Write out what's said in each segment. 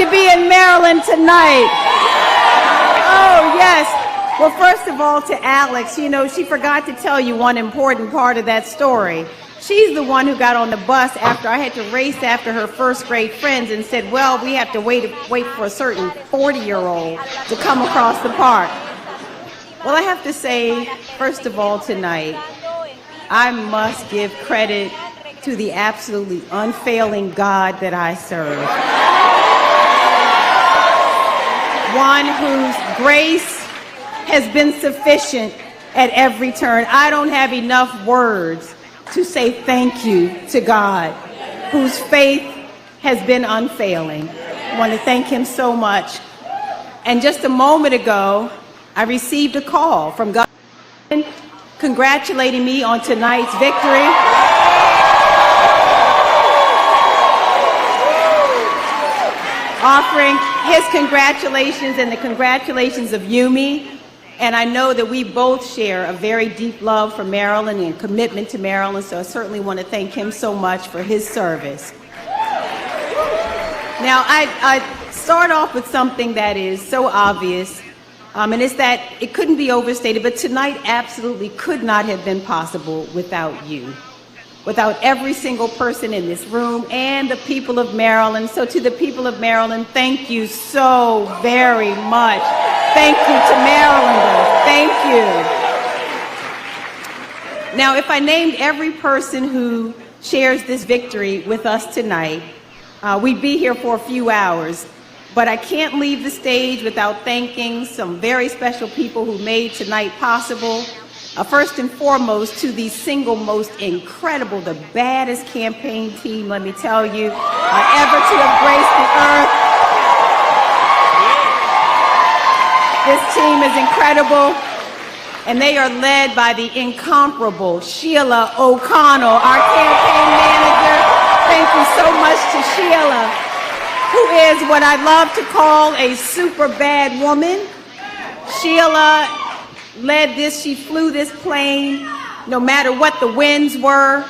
to be in Maryland tonight. Oh, yes. Well, first of all, to Alex, you know, she forgot to tell you one important part of that story. She's the one who got on the bus after I had to race after her first grade friends and said, well, we have to wait for a certain 40-year-old to come across the park. Well, I have to say, first of all, tonight, I must give credit to the absolutely unfailing God that I serve. One whose grace has been sufficient at every turn. I don't have enough words to say thank you to God, whose faith has been unfailing. I want to thank him so much. And just a moment ago, I received a call from God congratulating me on tonight's victory. Offering his congratulations and the congratulations of Yumi. And I know that we both share a very deep love for Maryland and commitment to Maryland, so I certainly want to thank him so much for his service. Now, I start off with something that is so obvious, and it's that it couldn't be overstated, but tonight absolutely could not have been possible without you, without every single person in this room and the people of Maryland. So to the people of Maryland, thank you so very much. Thank you to Marylanders. Thank you. Now, if I named every person who shares this victory with us tonight, we'd be here for a few hours. But I can't leave the stage without thanking some very special people who made tonight possible. First and foremost, to the single most incredible, the baddest campaign team, let me tell you, ever to have graced the earth. This team is incredible, and they are led by the incomparable Sheila O'Connell, our campaign manager. Thank you so much to Sheila, who is what I love to call a super bad woman. Sheila led this, she flew this plane, no matter what the winds were,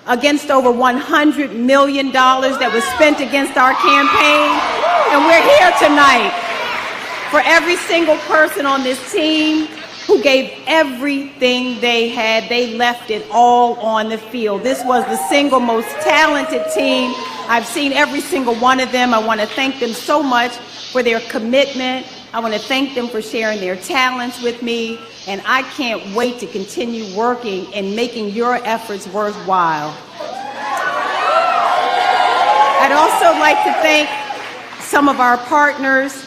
against over $100 million that was spent against our campaign. And we're here tonight for every single person on this team who gave everything they had. They left it all on the field. This was the single most talented team. I've seen every single one of them. I want to thank them so much for their commitment. I want to thank them for sharing their talents with me. And I can't wait to continue working and making your efforts worthwhile. I'd also like to thank some of our partners.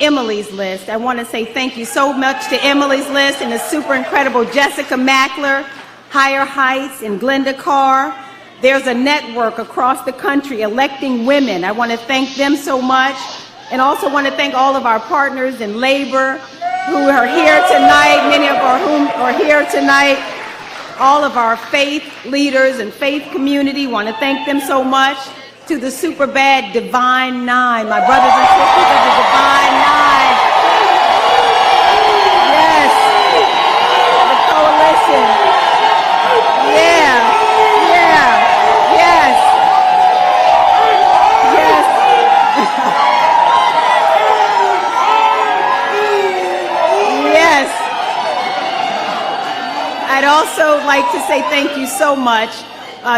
Emily's List. I want to say thank you so much to Emily's List and the super incredible Jessica Mackler, Higher Heights, and Glenda Carr. There's a network across the country electing women. I want to thank them so much. And also want to thank all of our partners in labor who are here tonight, many of whom are here tonight. All of our faith leaders and faith community, want to thank them so much. To the super bad Divine Nine, my brothers and sisters of the Divine Nine. Yes, the coalition. Yeah, yes. Yes. I'd also like to say thank you so much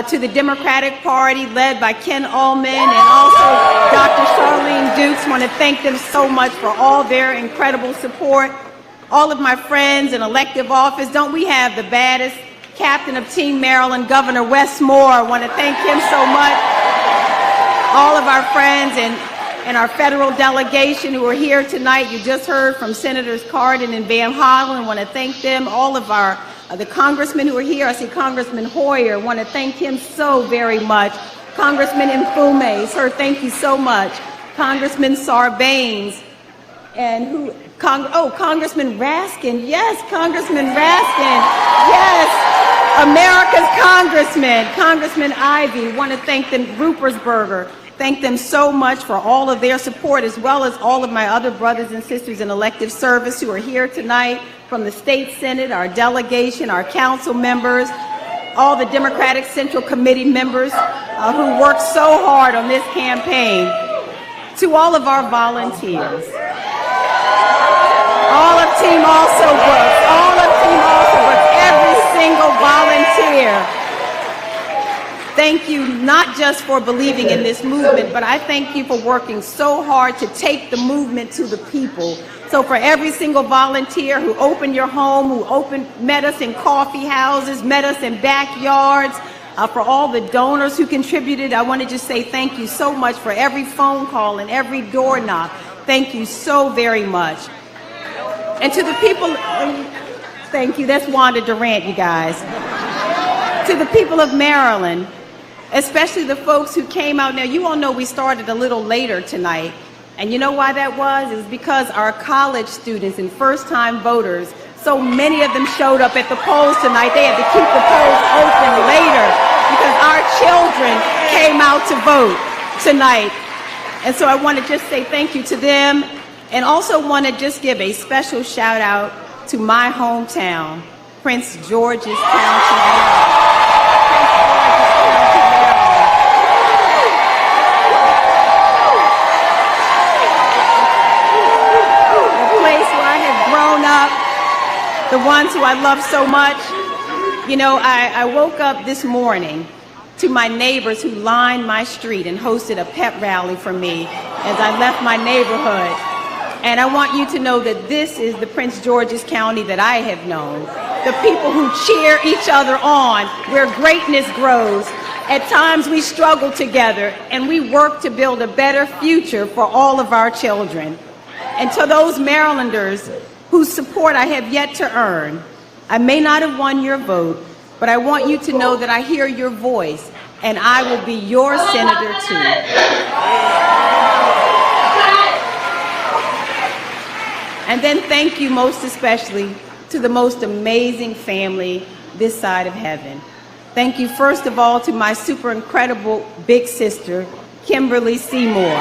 to the Democratic Party led by Ken Ullman and also Dr. Charlene Dukes. I want to thank them so much for all their incredible support. All of my friends in elective office, don't we have the baddest captain of Team Maryland, Governor Wes Moore? I want to thank him so much. All of our friends and our federal delegation who are here tonight. You just heard from Senators Cardin and Van Hollen. I want to thank them. All of our the congressmen who are here. I see Congressman Hoyer. I want to thank him so very much. Congressman Mfume, sir, thank you so much. Congressman Sarbanes, and Congressman Raskin. Yes, Congressman Raskin. Yes, America's congressman, Congressman Ivey. Want to thank them, Rupersberger. Thank them so much for all of their support, as well as all of my other brothers and sisters in elective service who are here tonight, from the state senate, our delegation, our council members, all the Democratic Central Committee members who worked so hard on this campaign. To all of our volunteers, all of Team Alsobrooks, every single volunteer, thank you not just for believing in this movement, but I thank you for working so hard to take the movement to the people. So for every single volunteer who opened your home, who met us in coffee houses, met us in backyards, for all the donors who contributed, I want to just say thank you so much for every phone call and every door knock. Thank you so very much. And to the people, thank you, that's Wanda Durant, you guys. To the people of Maryland, especially the folks who came out. Now, you all know we started a little later tonight. And you know why that was? It was because our college students and first-time voters, so many of them showed up at the polls tonight. They had to keep the polls open later because our children came out to vote tonight. And so I want to just say thank you to them, and also want to just give a special shout out to my hometown, Prince George's County, Maryland. The ones who I love so much. You know, I woke up this morning to my neighbors who lined my street and hosted a pep rally for me as I left my neighborhood. And I want you to know that this is the Prince George's County that I have known. The people who cheer each other on, where greatness grows. At times we struggle together and we work to build a better future for all of our children. And to those Marylanders whose support I have yet to earn, I may not have won your vote, but I want you to know that I hear your voice, and I will be your senator too. And then thank you most especially to the most amazing family this side of heaven. Thank you first of all to my super incredible big sister, Kimberly Seymour,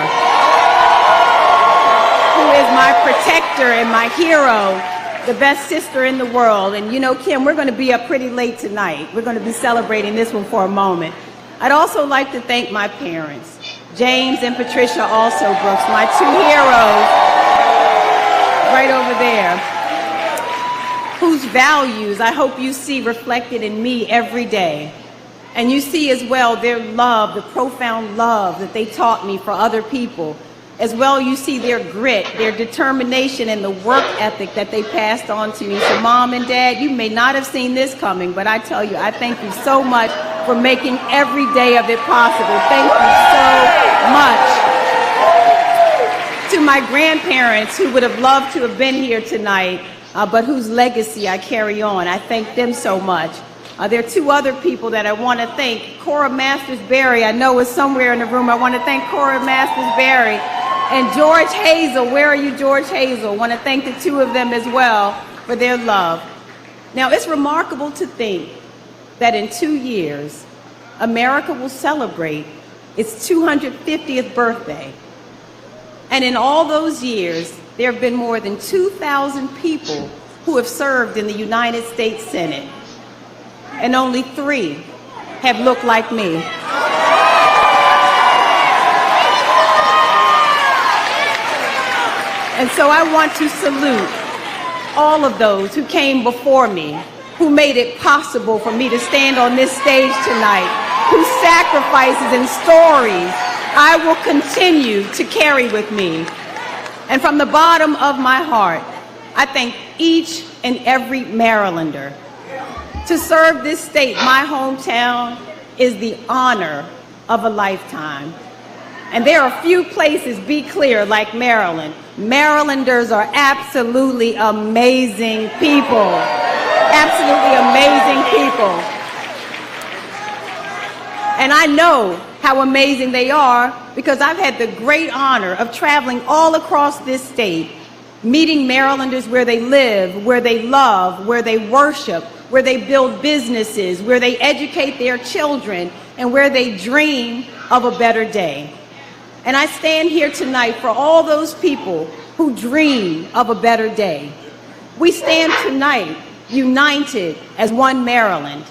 who is my protector and my hero, the best sister in the world. And you know, Kim, we're going to be up pretty late tonight. We're going to be celebrating this one for a moment. I'd also like to thank my parents, James and Patricia Alsobrooks, my two heroes right over there, whose values I hope you see reflected in me every day. And you see as well their love, the profound love that they taught me for other people. As well, you see their grit, their determination, and the work ethic that they passed on to me. So Mom and Dad, you may not have seen this coming, but I tell you, I thank you so much for making every day of it possible. Thank you so much. To my grandparents who would have loved to have been here tonight, but whose legacy I carry on, I thank them so much. There are two other people that I want to thank. Cora Masters-Berry, I know is somewhere in the room. I want to thank Cora Masters-Berry. And George Hazel, where are you, George Hazel? I want to thank the two of them as well for their love. Now, it's remarkable to think that in 2 years, America will celebrate its 250th birthday. And in all those years, there have been more than 2,000 people who have served in the United States Senate. And only 3 have looked like me. And so I want to salute all of those who came before me, who made it possible for me to stand on this stage tonight, whose sacrifices and stories I will continue to carry with me. And from the bottom of my heart, I thank each and every Marylander. To serve this state, my hometown, is the honor of a lifetime. And there are few places, be clear, like Maryland. Marylanders are absolutely amazing people. Absolutely amazing people. And I know how amazing they are because I've had the great honor of traveling all across this state, meeting Marylanders where they live, where they love, where they worship, where they build businesses, where they educate their children, and where they dream of a better day. And I stand here tonight for all those people who dream of a better day. We stand tonight united as one Maryland.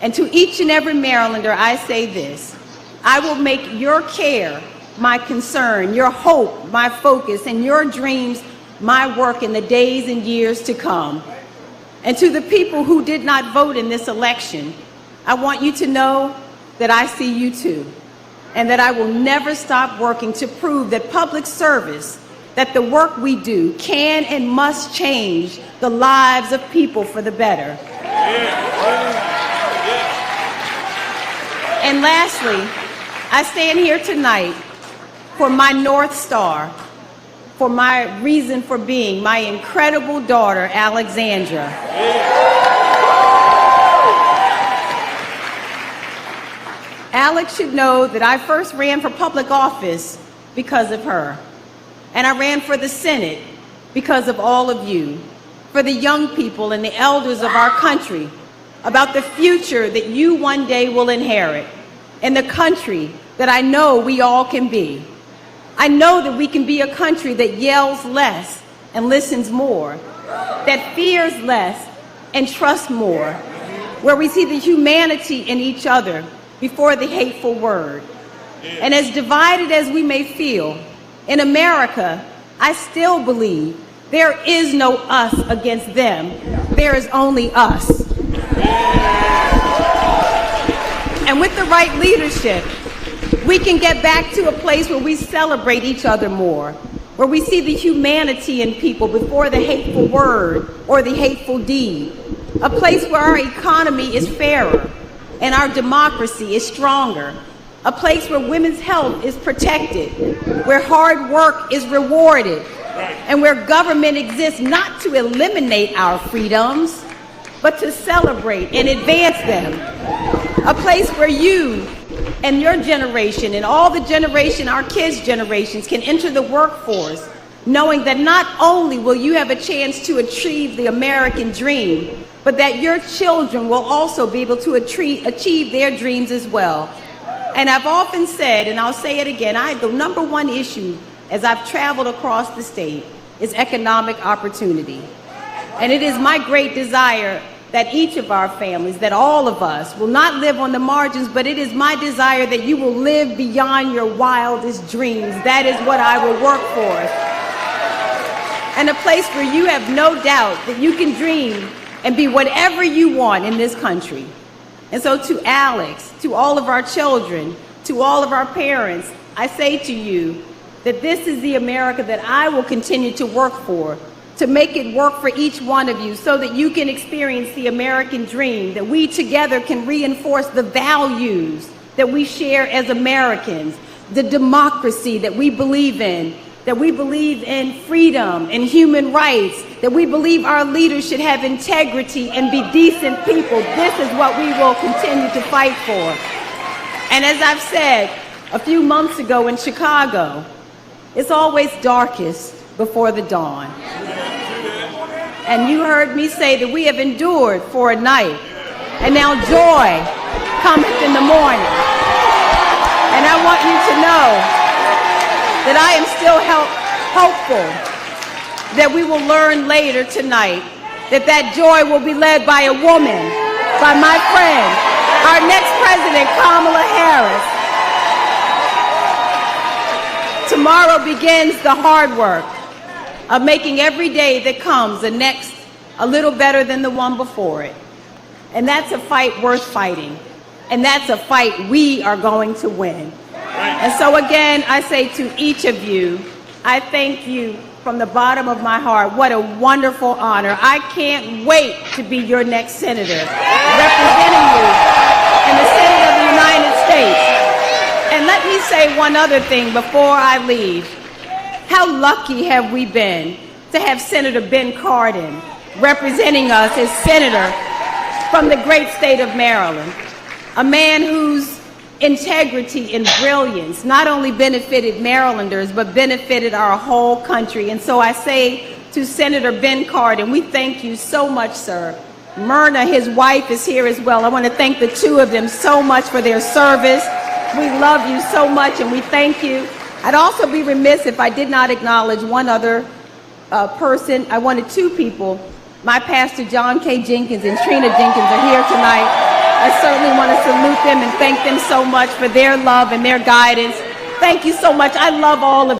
And to each and every Marylander, I say this: I will make your care my concern, your hope, my focus, and your dreams, my work in the days and years to come. And to the people who did not vote in this election, I want you to know that I see you too, and that I will never stop working to prove that public service, that the work we do can and must change the lives of people for the better. And lastly, I stand here tonight for my North Star, for my reason for being, my incredible daughter, Alexandra. Alex should know that I first ran for public office because of her. And I ran for the Senate because of all of you, for the young people and the elders of our country, about the future that you one day will inherit, and the country that I know we all can be. I know that we can be a country that yells less and listens more, that fears less and trusts more, where we see the humanity in each other before the hateful word. And as divided as we may feel, in America, I still believe there is no us against them. There is only us. And with the right leadership, we can get back to a place where we celebrate each other more, where we see the humanity in people before the hateful word or the hateful deed, a place where our economy is fairer and our democracy is stronger, a place where women's health is protected, where hard work is rewarded, and where government exists not to eliminate our freedoms, but to celebrate and advance them. A place where you and your generation and all the generation, our kids' generations, can enter the workforce, knowing that not only will you have a chance to achieve the American dream, but that your children will also be able to achieve their dreams as well. And I've often said, and I'll say it again, the number one issue as I've traveled across the state is economic opportunity. And it is my great desire that each of our families, that all of us will not live on the margins, but it is my desire that you will live beyond your wildest dreams. That is what I will work for. And a place where you have no doubt that you can dream and be whatever you want in this country. And so to Alex, to all of our children, to all of our parents, I say to you that this is the America that I will continue to work for, to make it work for each one of you so that you can experience the American dream, that we together can reinforce the values that we share as Americans, the democracy that we believe in, that we believe in freedom and human rights, that we believe our leaders should have integrity and be decent people. This is what we will continue to fight for. And as I've said a few months ago in Chicago, it's always darkest before the dawn. And you heard me say that we have endured for a night, and now joy cometh in the morning. And I want you to know that I am still hopeful that we will learn later tonight that that joy will be led by a woman, by my friend, our next president, Kamala Harris. Tomorrow begins the hard work of making every day that comes the next a little better than the one before it. And that's a fight worth fighting. And that's a fight we are going to win. And so again, I say to each of you, I thank you from the bottom of my heart. What a wonderful honor. I can't wait to be your next senator, representing you in the Senate of the United States. And let me say one other thing before I leave. How lucky have we been to have Senator Ben Cardin representing us as senator from the great state of Maryland, a man whose integrity and brilliance not only benefited Marylanders, but benefited our whole country. And so I say to Senator Ben Cardin, we thank you so much, sir. Myrna, his wife, is here as well. I want to thank the two of them so much for their service. We love you so much, and we thank you. I'd also be remiss if I did not acknowledge one other person. I wanted two people. My pastor, John K. Jenkins, and Trina Jenkins are here tonight. I certainly want to salute them and thank them so much for their love and their guidance. Thank you so much. I love all of